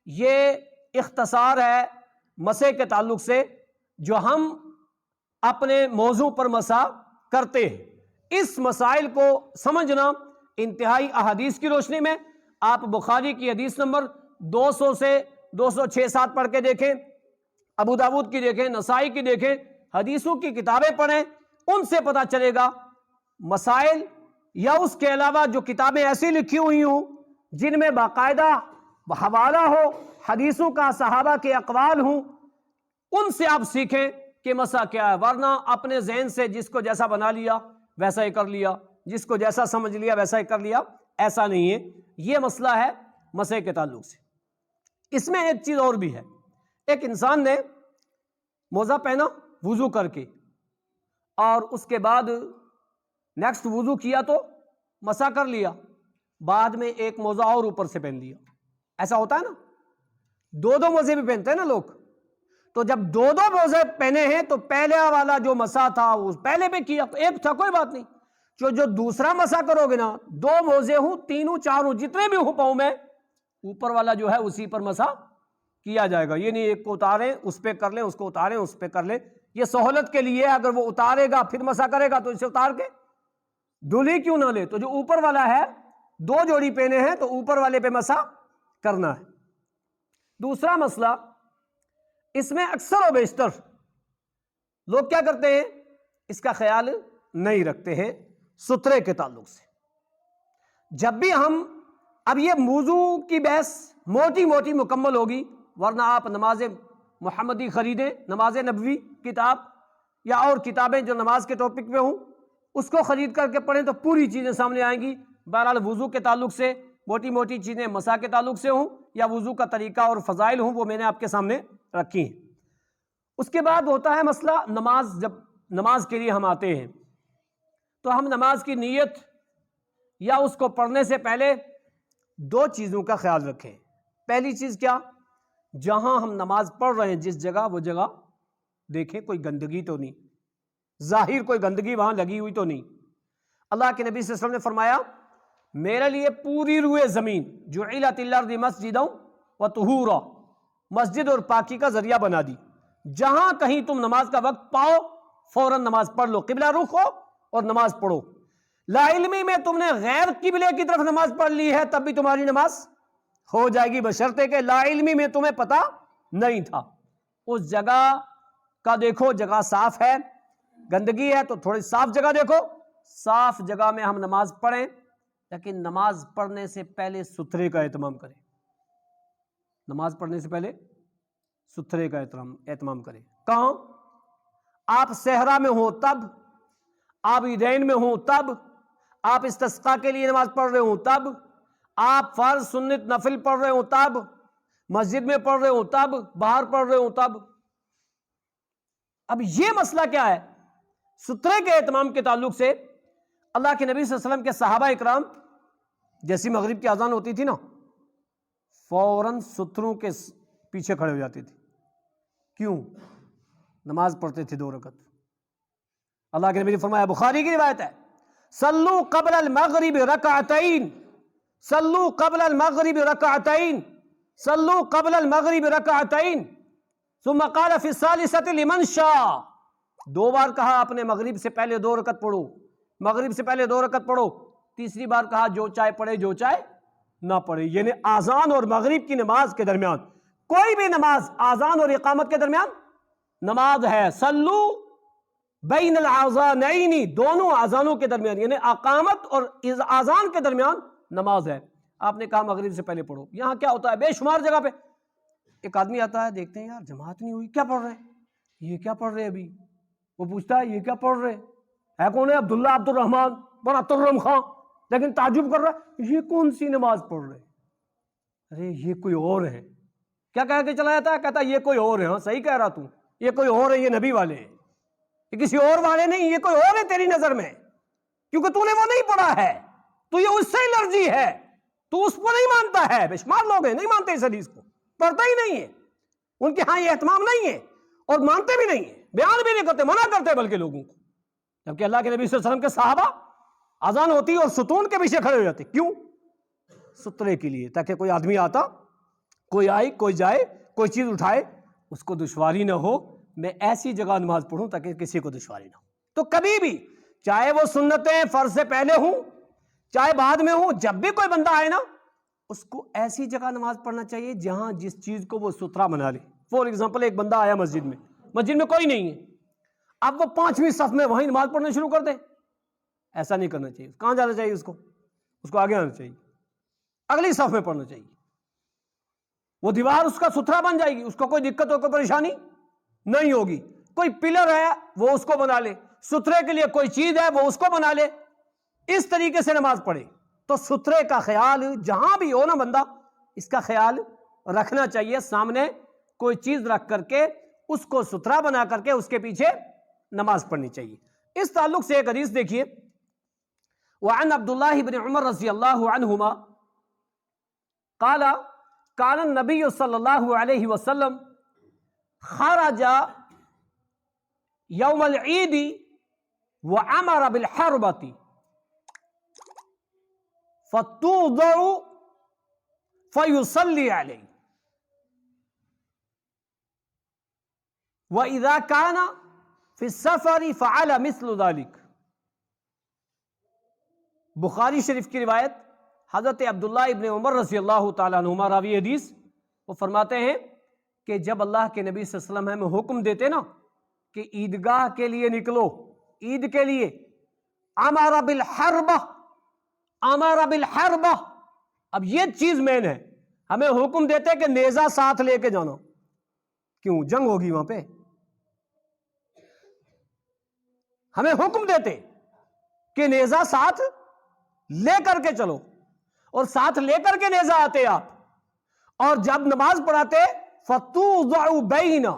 یہ اختصار ہے مسے کے تعلق سے جو ہم اپنے موضوع پر مسا کرتے ہیں. اس مسائل کو سمجھنا انتہائی احادیث کی روشنی میں, آپ بخاری کی حدیث نمبر 200 سے 206-7 پڑھ کے دیکھیں, ابو داود کی دیکھیں, نسائی کی دیکھیں, حدیثوں کی کتابیں پڑھیں. ان سے پتہ چلے گا مسائل یا اس کے علاوہ جو کتابیں ایسی لکھی ہوئی ہوں جن میں باقاعدہ حوالہ ہو حدیثوں کا، صحابہ کے اقوال ہوں، ان سے آپ سیکھیں کہ مسح کیا ہے. ورنہ اپنے ذہن سے جس کو جیسا بنا لیا ویسا ہی کر لیا، جس کو جیسا سمجھ لیا ویسا ہی کر لیا، ایسا نہیں ہے. یہ مسئلہ ہے مسح کے تعلق سے. اس میں ایک چیز اور بھی ہے. ایک انسان نے موزہ پہنا وضو کر کے، اور اس کے بعد نیکسٹ وضو کیا تو مسح کر لیا، بعد میں ایک موزہ اور اوپر سے پہن لیا. ایسا ہوتا ہے نا، دو دو موزے بھی پہنتے ہیں نا لوگ. تو جب دو دو موزے پہنے ہیں تو پہلے والا جو مسح تھا وہ پہلے پہ کیا، ایک تھا کوئی بات نہیں. جو دوسرا مسح کرو گے نا، دو موزے ہوں، تینوں چاروں جتنے بھی ہوں پاؤں میں، اوپر والا جو ہے اسی پر مسح کیا جائے گا. یہ نہیں ایک کو اتاریں اس پہ کر لیں، اس کو اتاریں اس پہ کر لیں. یہ سہولت کے لیے، اگر وہ اتارے گا پھر مسح کرے گا تو اسے اتار کے دھلی کیوں نہ لے. تو جو اوپر والا ہے، دو جوڑی پہنے ہیں تو اوپر والے پہ مسح کرنا ہے. دوسرا مسئلہ، اس میں اکثر و بیشتر لوگ کیا کرتے ہیں، اس کا خیال نہیں رکھتے ہیں سترے کے تعلق سے. جب بھی ہم، اب یہ موضوع کی بحث موٹی موٹی مکمل ہوگی، ورنہ آپ نماز محمدی خریدیں، نماز نبوی کتاب یا اور کتابیں جو نماز کے ٹاپک پہ ہوں اس کو خرید کر کے پڑھیں تو پوری چیزیں سامنے آئیں گی. بہرحال وضو کے تعلق سے موٹی موٹی چیزیں مسح کے تعلق سے ہوں یا وضو کا طریقہ اور فضائل ہوں، وہ میں نے آپ کے سامنے رکھی ہیں. اس کے بعد ہوتا ہے مسئلہ نماز. جب نماز کے لیے ہم آتے ہیں تو ہم نماز کی نیت یا اس کو پڑھنے سے پہلے دو چیزوں کا خیال رکھیں. پہلی چیز کیا، جہاں ہم نماز پڑھ رہے ہیں جس جگہ، وہ جگہ دیکھیں کوئی گندگی تو نہیں، ظاہر کوئی گندگی وہاں لگی ہوئی تو نہیں. اللہ کے نبی صلی اللہ علیہ وسلم نے فرمایا، میرے لیے پوری روئے زمین جعلت الارض مسجدا وطہورا، مسجد اور پاکی کا ذریعہ بنا دی. جہاں کہیں تم نماز کا وقت پاؤ فوراً نماز پڑھ لو، قبلہ رخ ہو اور نماز پڑھو. لا علمی میں تم نے غیر قبلے کی طرف نماز پڑھ لی ہے تب بھی تمہاری نماز ہو جائے گی، بشرطے کہ لا علمی میں تمہیں پتہ نہیں تھا. اس جگہ کا دیکھو، جگہ صاف ہے، گندگی ہے تو تھوڑی صاف جگہ دیکھو، صاف جگہ میں ہم نماز پڑھیں. لیکن نماز پڑھنے سے پہلے ستھرے کا اہتمام کریں. نماز پڑھنے سے پہلے ستھرے کا اہتمام کریں. کہاں؟ آپ صحرا میں ہوں تب، آپ عیدین میں ہوں تب، آپ استسقاء کے لیے نماز پڑھ رہے ہوں تب، آپ فرض سنت نفل پڑھ رہے ہوں تب، مسجد میں پڑھ رہے ہوں تب، باہر پڑھ رہے ہوں تب. اب یہ مسئلہ کیا ہے؟ سترے کے اہتمام کے تعلق سے اللہ کے نبی صلی اللہ علیہ وسلم کے صحابہ اکرام جیسی مغرب کی اذان ہوتی تھی نا، فوراً ستروں کے پیچھے کھڑے ہو جاتے تھے. کیوں؟ نماز پڑھتے تھے 2 رکعت. اللہ کے نبی نے فرمایا، بخاری کی روایت ہے، صلو قبل المغرب رکعتین، صلو قبل المغرب رکعتین، صلو قبل المغرب رکعتین، ثم قال فی الثالثۃ لمن شاء. 2 بار کہا آپ نے مغرب سے پہلے 2 رکعت پڑھو، مغرب سے پہلے 2 رکعت پڑھو. تیسری بار کہا جو چاہے پڑھے جو چاہے نہ پڑھے. یعنی آذان اور مغرب کی نماز کے درمیان کوئی بھی نماز، آذان اور اقامت کے درمیان نماز ہے. صلو بین الاذانین، دونوں آذانوں کے درمیان، یعنی اقامت اور آذان کے درمیان نماز ہے. آپ نے کہا مغرب سے پہلے پڑھو. یہاں کیا ہوتا ہے، بے شمار جگہ پہ ایک آدمی آتا ہے، دیکھتے ہیں یار جماعت نہیں ہوئی، کیا پڑھ رہے ہیں، یہ کیا پڑھ رہے ہیں ابھی. وہ پوچھتا ہے یہ کیا پڑھ رہے ہے، کون ہے، عبداللہ عبد الرحمن بن عبدالرحم خان. لیکن تعجب کر رہا ہے یہ کون سی نماز پڑھ رہے، ارے یہ کوئی اور ہے. کیا کہہ کے چلا جاتا ہے، کہتا ہے یہ کوئی اور ہے. ہاں صحیح کہہ رہا تو، یہ کوئی اور ہے، یہ نبی والے ہیں، یہ کسی اور والے نہیں، یہ کوئی اور ہے تیری نظر میں، کیونکہ تو نے وہ نہیں پڑھا ہے، تو یہ اس سے الرجی ہے، تو اس کو نہیں مانتا ہے. بے شمار لوگ ہیں نہیں مانتے اس حدیث کو، پڑھتا ہی نہیں ہے، ان کے ہاں یہ اہتمام نہیں ہے اور مانتے بھی نہیں ہیں، بیان بھی نہیں کرتے، منع کرتے بلکہ لوگوں کو. جبکہ اللہ کے نبی صلی اللہ علیہ وسلم کے صحابہ اذان ہوتی اور ستون کے پیچھے کھڑے ہو جاتے. کیوں؟ سترے کے لیے، تاکہ کوئی آدمی آتا، کوئی آئے، کوئی جائے، کوئی چیز اٹھائے، اس کو دشواری نہ ہو. میں ایسی جگہ نماز پڑھوں تاکہ کسی کو دشواری نہ ہو. تو کبھی بھی، چاہے وہ سنتیں فرض سے پہلے ہوں چاہے بعد میں ہوں، جب بھی کوئی بندہ آئے نا، اس کو ایسی جگہ نماز پڑھنا چاہیے جہاں جس چیز کو وہ ستھرا بنا لے. فور ایگزامپل ایک بندہ آیا مسجد میں کوئی نہیں ہے، اب وہ 5ویں صف میں وہیں نماز پڑھنا شروع کر دے. ایسا نہیں کرنا چاہیے. کہاں جانا چاہیے اس کو آگے آنا چاہیے, اگلی صف میں پڑھنا چاہیے. وہ دیوار اس کا ستھرا بن جائے گی, اس کو کوئی دقت ہو, کوئی پریشانی نہیں ہوگی. کوئی پلر ہے وہ اس کو بنا لے, ستھرے کے لیے کوئی چیز ہے وہ اس کو بنا لے, اس طریقے سے نماز پڑھے. تو ستھرے کا خیال جہاں بھی ہو نا بندہ, اس کا خیال رکھنا چاہیے. سامنے کوئی چیز رکھ کر کے اس کو ستھرا بنا کر کے اس کے پیچھے نماز پڑھنی چاہیے. اس تعلق سے ایک حدیث دیکھیے, وعن عبداللہ بن عمر رضی اللہ عنہما قال کان النبی صلی اللہ علیہ وسلم خرج یوم العید وامر بالحربۃ فتوضع فیصلی علیہ وَإِذَا كَانَ فِي السَّفَرِ فَعَلَ مِثْلُ ذَلِكَ. بخاری شریف کی روایت, حضرت عبداللہ ابن عمر رضی اللہ تعالیٰ عنہما راوی حدیث, وہ فرماتے ہیں کہ جب اللہ کے نبی صلی اللہ علیہ وسلم ہمیں حکم دیتے نا کہ عیدگاہ کے لیے نکلو, عید کے لیے, امر بالحربہ, امر بالحربہ. اب یہ چیز مین ہے, ہمیں حکم دیتے کہ نیزہ ساتھ لے کے جانا. کیوں؟ جنگ ہوگی وہاں پہ. ہمیں حکم دیتے کہ نیزہ ساتھ لے کر کے چلو, اور ساتھ لے کر کے نیزہ آتے آپ, اور جب نماز پڑھاتے فَتُوضَعُ بَيْنَ,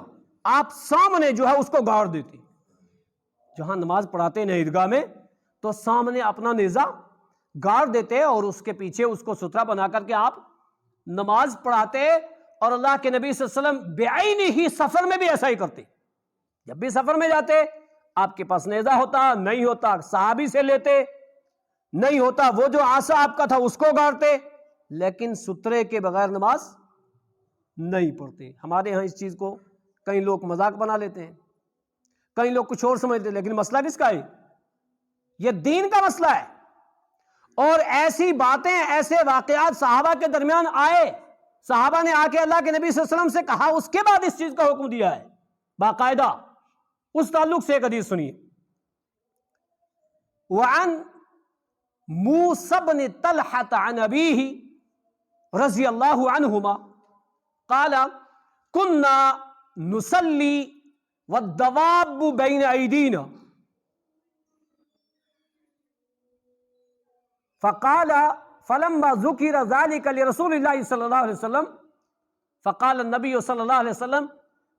آپ سامنے جو ہے اس کو گاڑ دیتے. جہاں نماز پڑھاتے ہیں عیدگاہ میں تو سامنے اپنا نیزہ گاڑ دیتے اور اس کے پیچھے اس کو ستھرا بنا کر کے آپ نماز پڑھاتے. اور اللہ کے نبی صلی اللہ علیہ وسلم بعینہ سفر میں بھی ایسا ہی کرتے. جب بھی سفر میں جاتے آپ کے پاس نیزہ ہوتا, نہیں ہوتا صحابی سے لیتے, نہیں ہوتا وہ جو عصا آپ کا تھا اس کو گاڑتے, لیکن سترے کے بغیر نماز نہیں پڑھتے. ہمارے ہاں اس چیز کو کئی لوگ مذاق بنا لیتے ہیں, کئی لوگ کچھ اور سمجھتے ہیں, لیکن مسئلہ کس کا ہے؟ یہ دین کا مسئلہ ہے. اور ایسی باتیں, ایسے واقعات صحابہ کے درمیان آئے, صحابہ نے آ کے اللہ کے نبی صلی اللہ علیہ وسلم سے کہا, اس کے بعد اس چیز کا حکم دیا ہے باقاعدہ. اس تعلق سے ایک حدیث سنیے, وعن موسیٰ بن طلحة عن ابیہ رضی اللہ عنہما قال کنا نصلی والدواب بین ایدینا فقال فلما ذکر ذلك لرسول اللہ صلی اللہ علیہ وسلم فقال النبی صلی اللہ علیہ وسلم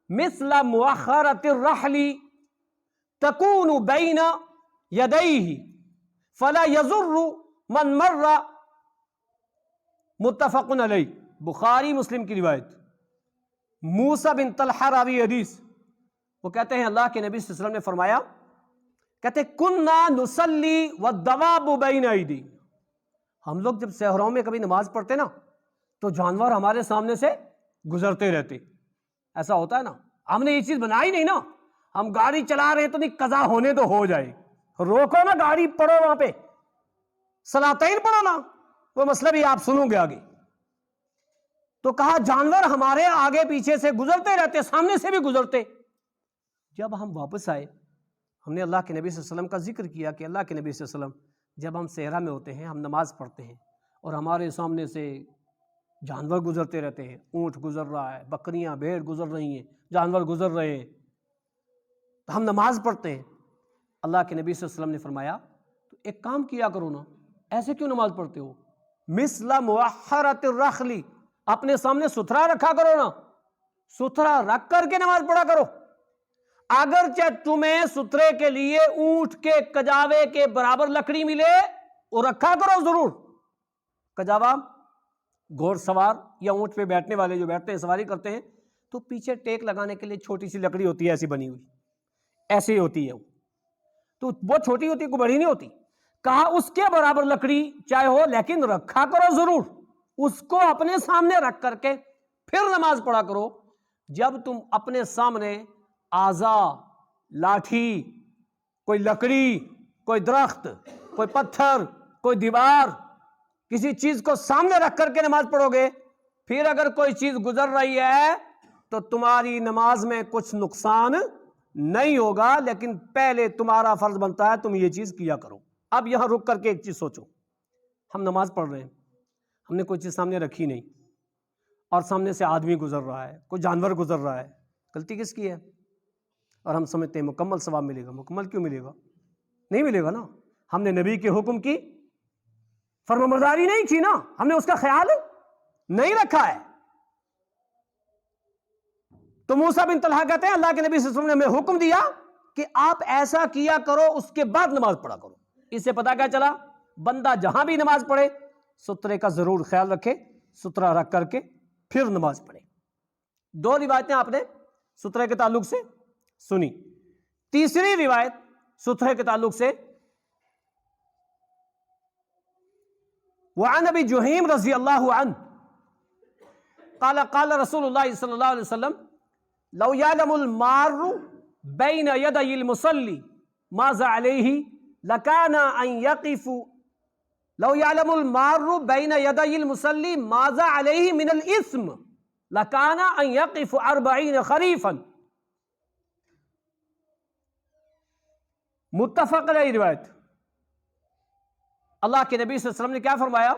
مثل مؤخرة الرحل تكون بین یدیہ فلا یضر من مر. متفق علیہ, بخاری مسلم کی روایت. موسیٰ بن طلحہ راوی حدیث, وہ کہتے ہیں اللہ کے نبی صلی اللہ علیہ وسلم نے فرمایا, کہتے کننا نصلی والدواب بین ایدی. ہم لوگ جب صحراؤں میں کبھی نماز پڑھتے نا تو جانور ہمارے سامنے سے گزرتے رہتے. ایسا ہوتا ہے نا, ہم نے یہ چیز بنائی نہیں نا, ہم گاڑی چلا رہے ہیں تو نہیں, قضا ہونے تو ہو جائے, روکو نا گاڑی, پڑھو وہاں پہ صلاتین پڑھو نا, وہ مسئلہ بھی آپ سنو گے آگے. تو کہا جانور ہمارے آگے پیچھے سے گزرتے رہتے, سامنے سے بھی گزرتے. جب ہم واپس آئے ہم نے اللہ کے نبی صلی اللہ علیہ وسلم کا ذکر کیا کہ اللہ کے نبی صلی اللہ علیہ وسلم جب ہم صحرا میں ہوتے ہیں, ہم نماز پڑھتے ہیں اور ہمارے سامنے سے جانور گزرتے رہتے ہیں, اونٹ گزر رہا ہے, بکریاں بھیڑ گزر رہی ہیں, جانور گزر رہے ہیں, تو ہم نماز پڑھتے ہیں. اللہ کے نبی صلی اللہ علیہ وسلم نے فرمایا تو ایک کام کیا کرو نا, ایسے کیوں نماز پڑھتے ہو؟ مثل مؤخرۃ الرحل, اپنے سامنے ستھرا رکھا کرو نا, ستھرا رکھ کر کے نماز پڑھا کرو. اگرچہ تمہیں ستھرے کے لیے اونٹ کے کجاوے کے برابر لکڑی ملے وہ رکھا کرو ضرور. کجاوا گھوڑ سوار یا اونٹ پہ بیٹھنے والے جو بیٹھتے ہیں, سواری کرتے ہیں, تو پیچھے ٹیک لگانے کے لیے چھوٹی سی لکڑی ہوتی ہے, ایسی بنی ہوئی, ایسی ہوتی ہے وہ, تو وہ چھوٹی ہوتی ہے, کوئی بڑی نہیں ہوتی. کہا اس کے برابر لکڑی چاہے ہو, لیکن رکھا کرو ضرور, اس کو اپنے سامنے رکھ کر کے پھر نماز پڑھا کرو. جب تم اپنے سامنے آزا, لاٹھی, کوئی لکڑی, کوئی درخت, کوئی پتھر, کوئی دیوار, کسی چیز کو سامنے رکھ کر کے نماز پڑھو گے, پھر اگر کوئی چیز گزر رہی ہے تو تمہاری نماز میں کچھ نقصان نہیں ہوگا، لیکن پہلے تمہارا فرض بنتا ہے تم یہ چیز کیا کرو۔ اب یہاں رک کر کے ایک چیز سوچو، ہم نماز پڑھ رہے ہیں، ہم نے کوئی چیز سامنے رکھی نہیں، اور سامنے سے آدمی گزر رہا ہے، کوئی جانور گزر رہا ہے، غلطی کس کی ہے؟ اور ہم سمجھتے ہیں مکمل ثواب ملے گا۔ مکمل کیوں ملے گا؟ نہیں ملے گا نا، ہم نے نبی کے حکم کی فرمانبرداری نہیں کی نا، ہم نے اس کا خیال نہیں رکھا ہے۔ تو موسیٰ بن طلحہ کہتے ہیں اللہ کے نبی صلی اللہ علیہ وسلم نے ہمیں حکم دیا کہ آپ ایسا کیا کرو، اس کے بعد نماز پڑھا کرو۔ اس سے پتہ کیا چلا؟ بندہ جہاں بھی نماز پڑھے سترے کا ضرور خیال رکھے، سترہ رکھ کر کے پھر نماز پڑھے۔ دو روایتیں آپ نے سترے کے تعلق سے سنی، تیسری روایت سترے کے تعلق سے وعن ابی جہیم رضی اللہ عنہ قال قال رسول اللہ صلی اللہ علیہ وسلم لو یعلم المار بین یدی المصلی ماذا علیہ لکان ان یقف لو یعلم المار بین یدی المصلی ماذا علیہ من الاسم لکان ان یقف 40 خریفا۔ متفق علیہ روایت۔ اللہ کے نبی صلی اللہ علیہ وسلم نے کیا فرمایا؟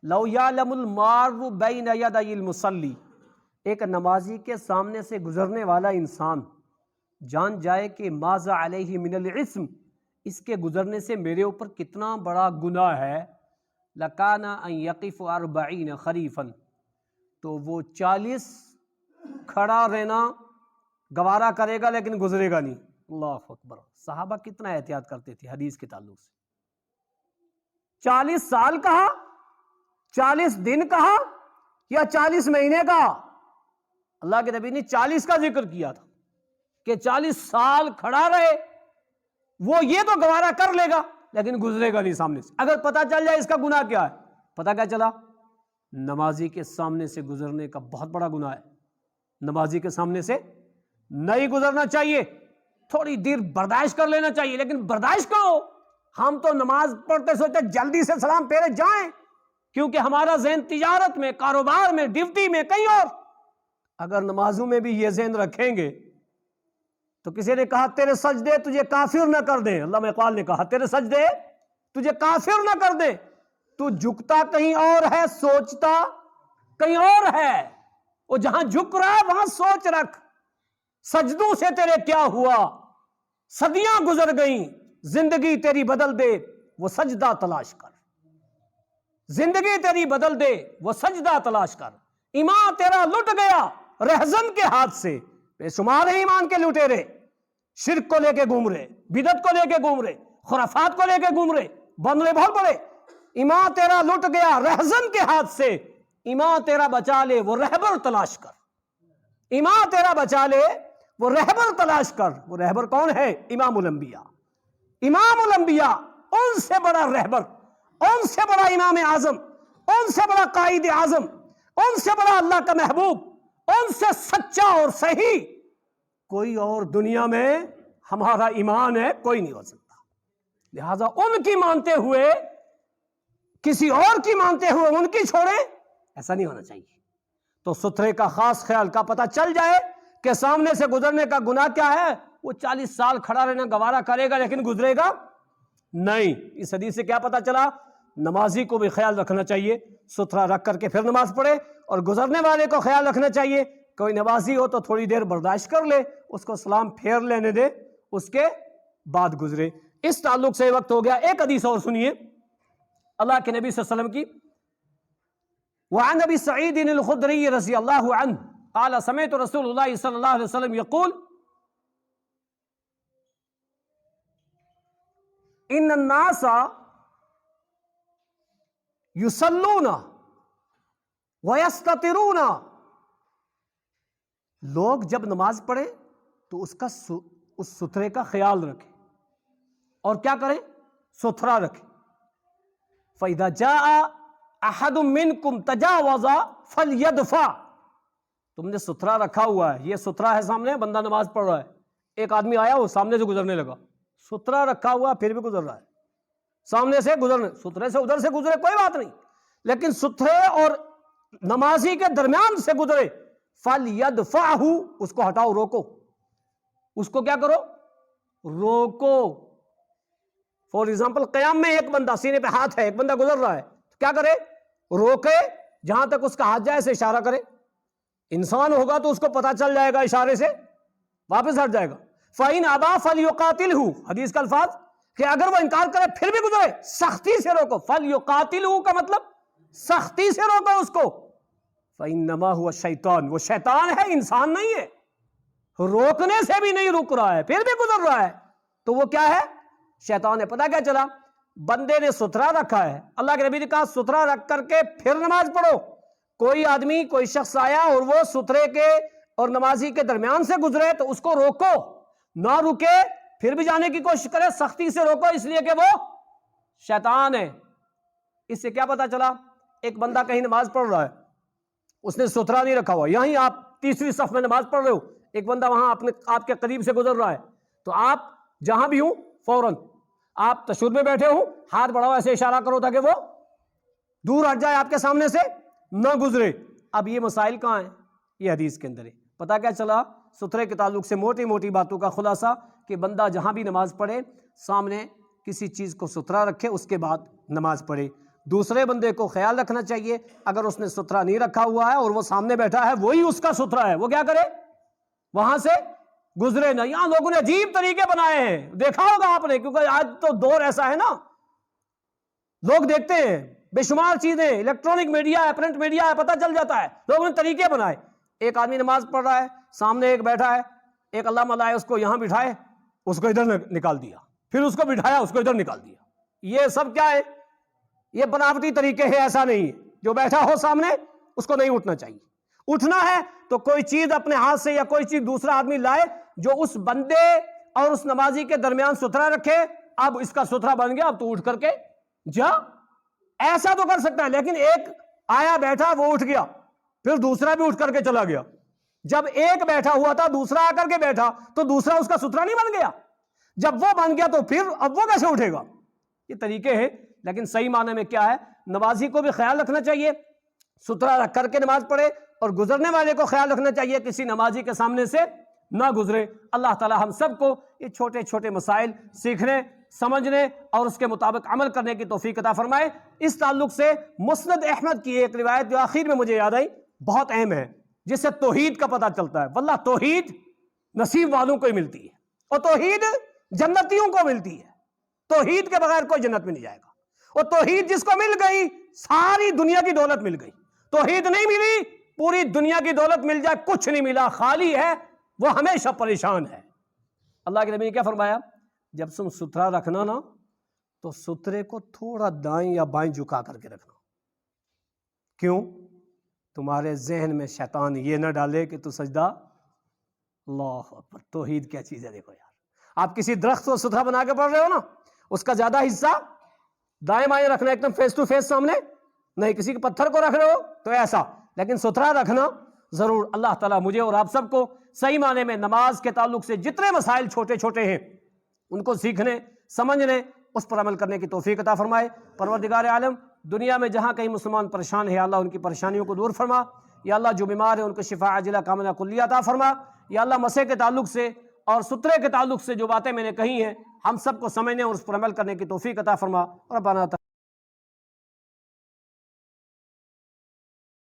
لو یعلم المار بین یدی المصلی، ایک نمازی کے سامنے سے گزرنے والا انسان جان جائے کہ ماذا علیہ من الاسم، اس کے گزرنے سے میرے اوپر کتنا بڑا گناہ ہے، لکان ان یقف 40 خریفا، تو وہ 40 کھڑا رہنا گوارا کرے گا لیکن گزرے گا نہیں۔ اللہ اکبر۔ صحابہ کتنا احتیاط کرتے تھے حدیث کے تعلق سے۔ 40 سال کہا، 40 دن کہا، یا 40 مہینے کہا؟ اللہ کے نبی نے 40 کا ذکر کیا تھا کہ 40 سال کھڑا رہے، وہ یہ تو گوارا کر لے گا لیکن گزرے گا نہیں سامنے سے۔ اگر پتہ چل جائے اس کا گناہ کیا ہے، پتہ کیا چلا؟ نمازی کے سامنے سے گزرنے کا بہت بڑا گناہ ہے۔ نمازی کے سامنے سے نہیں گزرنا چاہیے، تھوڑی دیر برداشت کر لینا چاہیے، لیکن برداشت کرو۔ ہم تو نماز پڑھتے سوچتے جلدی سے سلام پھیرے جائیں، کیونکہ ہمارا ذہن تجارت میں، کاروبار میں، ڈیوٹی میں، کہیں اور۔ اگر نمازوں میں بھی یہ ذہن رکھیں گے تو کسی نے کہا تیرے سجدے تجھے کافر نہ کر دیں، علامہ اقبال نے کہا تیرے سجدے تجھے کافر نہ کر دیں، تو جھکتا کہیں اور ہے، سوچتا کہیں اور ہے۔ وہ جہاں جھک رہا ہے وہاں سوچ رکھ، سجدوں سے تیرے کیا ہوا؟ صدیاں گزر گئیں، زندگی تیری بدل دے وہ سجدہ تلاش کر، زندگی تیری بدل دے وہ سجدہ تلاش کر۔ ایمان تیرا لٹ گیا رہزن کے ہاتھ سے، بے شمار ایمان کے لٹیرے شرک کو لے کے گھوم رہے، بدعت کو لے کے گھوم رہے، خرافات کو لے کے گھوم رہے، بن رہے بہت بڑے۔ ایمان تیرا لٹ گیا رہزن کے ہاتھ سے، ایمان تیرا بچا لے وہ رہبر تلاش کر، ایمان تیرا بچا لے وہ رہبر تلاش کر۔ وہ رہبر کون ہے؟ امام الانبیاء۔ امام الانبیاء، ان سے بڑا رہبر، ان سے بڑا امام اعظم، ان سے بڑا قائد اعظم، ان سے بڑا اللہ کا محبوب، ان سے سچا اور صحیح کوئی اور دنیا میں ہمارا ایمان ہے کوئی نہیں ہو سکتا۔ لہذا ان کی مانتے ہوئے کسی اور کی مانتے ہوئے ان کی چھوڑیں، ایسا نہیں ہونا چاہیے۔ تو سترے کا خاص خیال کا پتہ چل جائے کہ سامنے سے گزرنے کا گناہ کیا ہے، وہ 40 سال کھڑا رہنا گوارا کرے گا لیکن گزرے گا نہیں۔ اس حدیث سے کیا پتہ چلا؟ نمازی کو بھی خیال رکھنا چاہیے، سترہ رکھ کر کے پھر نماز پڑھے، اور گزرنے والے کو خیال رکھنا چاہیے، کوئی نمازی ہو تو تھوڑی دیر برداشت کر لے، اس کو سلام پھیر لینے دے، اس کے بعد گزرے۔ اس تعلق سے وقت ہو گیا، ایک حدیث اور سنیے اللہ کے نبی صلی اللہ علیہ وسلم کی۔ وعن ابی سعید الخدری رضی اللہ عنہ قال سمعت رسول اللہ صلی اللہ علیہ وسلم یقول ان الناس یصلون ویستترون، لوگ جب نماز پڑھیں تو اس سترے کا خیال رکھیں اور کیا کریں؟ ستھرا رکھیں۔ فَإِذَا جَاءَ أَحَدٌ مِّنْكُمْ تَجَاوَزَ فَلْيَدْفَعْ، تم نے ستھرا رکھا ہوا ہے، یہ ستھرا ہے، سامنے بندہ نماز پڑھ رہا ہے، ایک آدمی آیا وہ سامنے سے گزرنے لگا، ستھرا رکھا ہوا پھر بھی گزر رہا ہے، سامنے سے گزرنے، ستھرے سے ادھر سے گزرے کوئی بات نہیں، لیکن ستھرے اور نمازی کے درمیان سے گزرے، فَلْيَدْفَعْهُ، اس کو ہٹاؤ، روکو، اس کو کیا کرو؟ روکو. فار ایگزامپل قیام میں ایک بندہ سینے پہ ہاتھ ہے، ایک بندہ گزر رہا ہے، تو کیا کرے؟ روکے، جہاں تک اس کا ہاتھ جائے سے اشارہ کرے. انسان ہوگا تو اس کو پتا چل جائے گا، اشارے سے واپس ہٹ جائے گا. فَإِنْ أَبَى فَلْيُقَاتِلْهُ، حدیث کا الفاظ کہ اگر وہ انکار کرے پھر بھی گزرے، سختی سے روکو. فَلْيُقَاتِلْهُ کا مطلب سختی سے روکو اس کو. فَإِنَّمَا هُوَ الشَّيْطَانُ، وہ شیطان ہے، انسان نہیں ہے. روکنے سے بھی نہیں رک رہا ہے، پھر بھی گزر رہا ہے، تو وہ کیا ہے؟ شیطان ہے. پتا کیا چلا؟ بندے نے ستھرا رکھا ہے. اللہ کے نبی نے کہا ستھرا رکھ کر کے پھر نماز پڑھو. کوئی آدمی، کوئی شخص آیا اور وہ ستھرے کے اور نمازی کے درمیان سے گزرے تو اس کو روکو. نہ رکے پھر بھی جانے کی کوشش کرے، سختی سے روکو، اس لیے کہ وہ شیطان ہے. اس سے کیا پتا چلا؟ ایک بندہ کہیں نماز پڑھ رہا ہے، اس نے ستھرا نہیں رکھا ہوا. یہیں آپ تیسری صف میں نماز پڑھ رہے ہو، ایک بندہ وہاں آپ کے قریب سے گزر رہا ہے، تو آپ جہاں بھی ہوں فوراً آپ تشہد میں بیٹھے ہوں، ہاتھ بڑھاؤ، ایسے اشارہ کرو تاکہ وہ دور ہٹ جائے، آپ کے سامنے سے نہ گزرے. اب یہ مسائل کہاں ہیں؟ یہ حدیث کے اندر ہے. پتا کیا چلا؟ ستھرے کے تعلق سے موٹی موٹی باتوں کا خلاصہ کہ بندہ جہاں بھی نماز پڑھے سامنے کسی چیز کو ستھرا رکھے، اس کے بعد نماز پڑھے. دوسرے بندے کو خیال رکھنا چاہیے اگر اس نے ستھرا نہیں رکھا ہوا ہے اور وہ سامنے بیٹھا ہے وہی اس کا ستھرا ہے، وہ کیا کرے؟ وہاں سے گزرے نہ. یہاں لوگوں نے عجیب طریقے بنائے ہیں، دیکھا ہوگا آپ نے، کیونکہ آج تو دور ایسا ہے نا، لوگ دیکھتے ہیں بے شمار چیزیں، الیکٹرانک میڈیا ہے، پرنٹ میڈیا ہے، پتہ چل جاتا ہے. لوگوں نے طریقے بنائے. ایک آدمی نماز پڑھ رہا ہے، سامنے ایک بیٹھا ہے، ایک علامہ لائے اس کو یہاں بٹھائے، اس کو ادھر نکال دیا، پھر اس کو بٹھایا، اس کو ادھر نکال دیا. یہ سب کیا ہے؟ یہ بناوٹی طریقے ہیں. ایسا نہیں ہے. جو بیٹھا ہو سامنے اس کو نہیں اٹھنا چاہیے. اٹھنا ہے تو کوئی چیز اپنے ہاتھ سے یا کوئی چیز دوسرا آدمی لائے جو اس بندے اور اس نمازی کے درمیان ستھرا رکھے. اب اس کا ستھرا بن گیا، اب تو اٹھ کر کے جا. ایسا تو کر سکتا ہے، لیکن ایک آیا بیٹھا، وہ اٹھ گیا، پھر دوسرا بھی اٹھ کر کے چلا گیا. جب ایک بیٹھا ہوا تھا دوسرا آ کر کے بیٹھا تو دوسرا اس کا ستھرا نہیں بن گیا. جب وہ بن گیا تو پھر اب وہ کیسے اٹھے گا؟ یہ طریقے ہیں. لیکن صحیح معنی میں کیا ہے؟ نمازی کو بھی خیال رکھنا چاہیے، ستھرا رکھ کر کے نماز پڑھے، اور گزرنے والے کو خیال رکھنا چاہیے کسی نمازی کے سامنے سے نہ گزرے. اللہ تعالی ہم سب کو یہ چھوٹے چھوٹے مسائل سیکھنے، سمجھنے اور اس کے مطابق عمل کرنے کی توفیق عطا فرمائے. اس تعلق سے مسند احمد کی ایک روایت جو آخر میں مجھے یاد آئی، بہت اہم ہے، جس سے توحید کا پتہ چلتا ہے. واللہ توحید نصیب والوں کو ہی ملتی ہے، اور توحید جنتیوں کو ملتی ہے. توحید کے بغیر کوئی جنت میں نہیں جائے گا. اور توحید جس کو مل گئی ساری دنیا کی دولت مل گئی. توحید نہیں ملی، پوری دنیا کی دولت مل جائے کچھ نہیں ملا، خالی ہے، وہ ہمیشہ پریشان ہے. اللہ کے نبی نے کیا فرمایا؟ جب تم ستھرا رکھنا نا تو ستھرے کو تھوڑا دائیں یا بائیں جھکا کر کے رکھنا. کیوں؟ تمہارے ذہن میں شیطان یہ نہ ڈالے کہ تو سجدہ. اللہ اکبر. توحید کیا چیز ہے دیکھو یار. آپ کسی درخت کو ستھرا بنا کے پڑھ رہے ہو نا، اس کا زیادہ حصہ دائیں بائیں رکھنا، ایک دم فیس ٹو فیس سامنے نہیں. کسی کے پتھر کو رکھ رہے ہو تو ایسا، لیکن ستھرا رکھنا ضرور. اللہ تعالیٰ مجھے اور آپ سب کو صحیح معنی میں نماز کے تعلق سے جتنے مسائل چھوٹے چھوٹے ہیں ان کو سیکھنے، سمجھنے، اس پر عمل کرنے کی توفیق عطا فرمائے. پروردگار عالم دنیا میں جہاں کہیں مسلمان پریشان ہے، اللہ ان کی پریشانیوں کو دور فرما. یا اللہ جو بیمار ہے ان کو شفا عاجلہ کاملہ کلیہ عطا فرما. یا اللہ مسح کے تعلق سے اور سترے کے تعلق سے جو باتیں میں نے کہی ہیں ہم سب کو سمجھنے اور اس پر عمل کرنے کی توفیق عطا فرما. ربنا